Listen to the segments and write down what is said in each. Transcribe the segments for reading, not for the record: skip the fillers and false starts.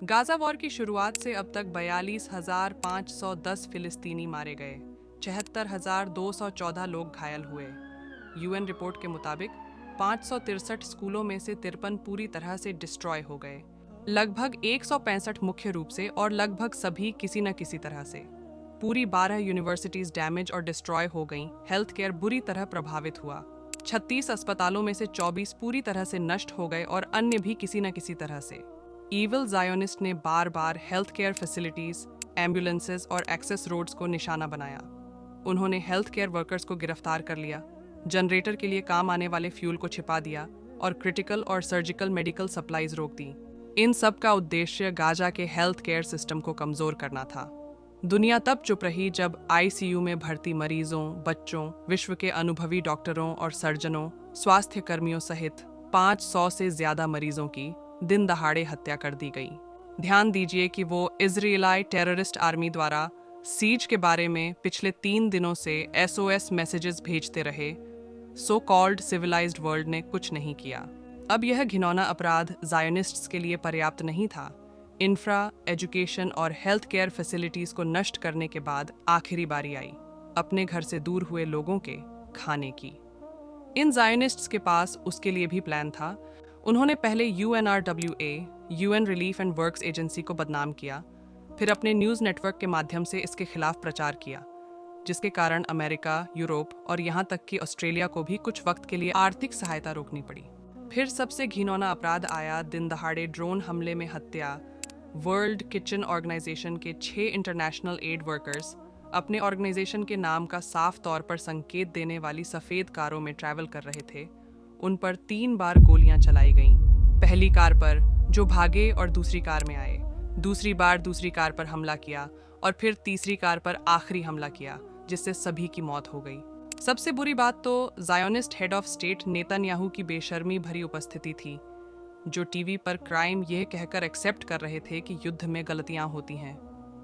Gaza war की शुरुआत से अब तक 42,510 फिलिस्तीनी मारे गए, 76,214 लोग घायल हुए। यूएन रिपोर्ट के मुताबिक 563 स्कूलों में से 53 पूरी तरह से डिस्ट्रॉय हो गए, लगभग 165 मुख्य रूप से और लगभग सभी किसी न किसी तरह से। पूरी 12 यूनिवर्सिटीज डैमेज और डिस्ट्रॉय हो गईं, हेल्थ केयर बुरी तरह प्रभावित हुआ। 36 अस्पतालों में से 24 पूरी तरह से नष्ट हो गए और अन्य भी किसी न किसी तरह से। ईविल जायोनिस्ट ने बार बार हेल्थ केयर फैसिलिटीज, एम्बुलेंसेज और एक्सेस रोड्स को निशाना बनाया। उन्होंने हेल्थ केयर वर्कर्स को गिरफ्तार कर लिया, जनरेटर के लिए काम आने वाले फ्यूल को छिपा दिया और क्रिटिकल और सर्जिकल मेडिकल सप्लाईज रोक दी। इन सब का उद्देश्य गाजा के हेल्थ केयर सिस्टम को कमजोर करना था। दुनिया तब चुप रही जब आईसीयू में भर्ती मरीजों, बच्चों, विश्व के अनुभवी डॉक्टरों और सर्जनों, स्वास्थ्य कर्मियों सहित 500 से ज्यादा मरीजों की दिन दहाड़े हत्या कर दी गई। ध्यान दीजिए कि वो इजरायली टेररिस्ट आर्मी द्वारा सीज के बारे में पिछले 3 दिनों से SOS मैसेजेस भेजते रहे। सो कॉल्ड सिविलाइज्ड वर्ल्ड ने कुछ नहीं किया। अब यह घिनौना अपराध जायोनिस्ट्स के लिए पर्याप्त नहीं था। इंफ्रा, एजुकेशन और हेल्थ केयर फैसिलिटीज को नष्ट करने के बाद आखिरी बारी आई अपने घर से दूर हुए लोगों के खाने की। इन जायोनिस्ट्स के पास उसके लिए भी प्लान था। उन्होंने पहले UNRWA, UN relief and works agency को बदनाम किया, फिर अपने न्यूज़ नेटवर्क के माध्यम से इसके खिलाफ प्रचार किया, जिसके कारण अमेरिका, यूरोप और यहाँ तक कि ऑस्ट्रेलिया को भी कुछ वक्त के लिए आर्थिक सहायता रोकनी पड़ी। फिर सबसे घिनौना अपराध आया, दिन दहाड़े ड्रोन हमले में हत्या। वर्ल्ड किचन ऑर्गेनाइजेशन के 6 इंटरनेशनल एड वर्कर्स अपने ऑर्गेनाइजेशन के नाम का साफ तौर पर संकेत देने वाली सफ़ेद कारों में ट्रैवल कर रहे थे। उन पर 3 बार गोलियां चलाई गईं। पहली कार पर, जो भागे और दूसरी कार में आए, दूसरी बार दूसरी कार पर हमला किया और फिर तीसरी कार पर आखिरी हमला किया, जिससे सभी की मौत हो गई। सबसे बुरी बात तो Zionist head of state Netanyahu की बेशर्मी भरी उपस्थिति थी, जो टीवी पर क्राइम यह कहकर एक्सेप्ट कर रहे थे कि युद्ध में गलतियां होती हैं।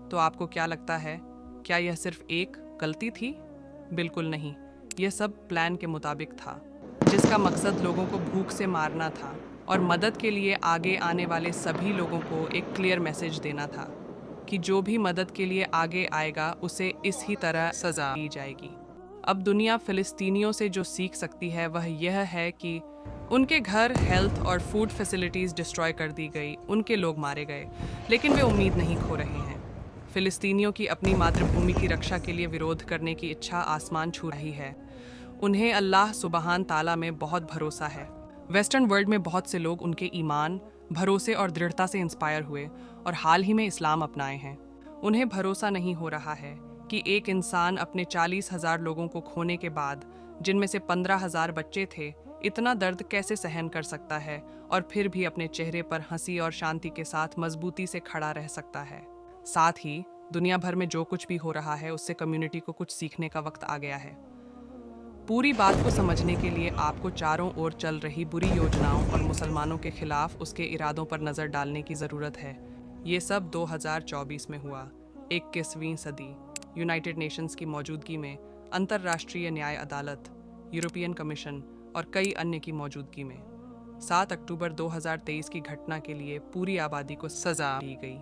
तो आपको क्या लगता है, क्या यह सिर्फ एक गलती थी? बिल्कुल नहीं, यह सब प्लान के मुताबिक था, जिसका मकसद लोगों को भूख से मारना था और मदद के लिए आगे आने वाले सभी लोगों को एक क्लियर मैसेज देना था कि जो भी मदद के लिए आगे आएगा उसे इस ही तरह सजा दी जाएगी। अब दुनिया फिलिस्तीनियों से जो सीख सकती है वह यह है कि उनके घर, हेल्थ और फूड फैसिलिटीज़ डिस्ट्रॉय कर दी गई, उनके लोग मारे गए, लेकिन वे उम्मीद नहीं खो रहे हैं। फिलिस्तीनियों की अपनी मातृभूमि की रक्षा के लिए विरोध करने की इच्छा आसमान छू रही है। उन्हें अल्लाह सुबहान ताला में बहुत भरोसा है। वेस्टर्न वर्ल्ड में बहुत से लोग उनके ईमान, भरोसे और दृढ़ता से इंस्पायर हुए और हाल ही में इस्लाम अपनाए हैं। उन्हें भरोसा नहीं हो रहा है कि एक इंसान अपने 40,000 लोगों को खोने के बाद, जिनमें से 15,000 बच्चे थे, इतना दर्द कैसे सहन कर सकता है और फिर भी अपने चेहरे पर हंसी और शांति के साथ मजबूती से खड़ा रह सकता है। साथ ही दुनिया भर में जो कुछ भी हो रहा है उससे कम्युनिटी को कुछ सीखने का वक्त आ गया है। पूरी बात को समझने के लिए आपको चारों ओर चल रही बुरी योजनाओं और मुसलमानों के खिलाफ उसके इरादों पर नज़र डालने की ज़रूरत है। ये सब 2024 में हुआ। 21वीं सदी, यूनाइटेड नेशंस की मौजूदगी में, अंतर्राष्ट्रीय न्याय अदालत, यूरोपियन कमीशन और कई अन्य की मौजूदगी में 7 अक्टूबर 2023 की घटना के लिए पूरी आबादी को सजा दी गई।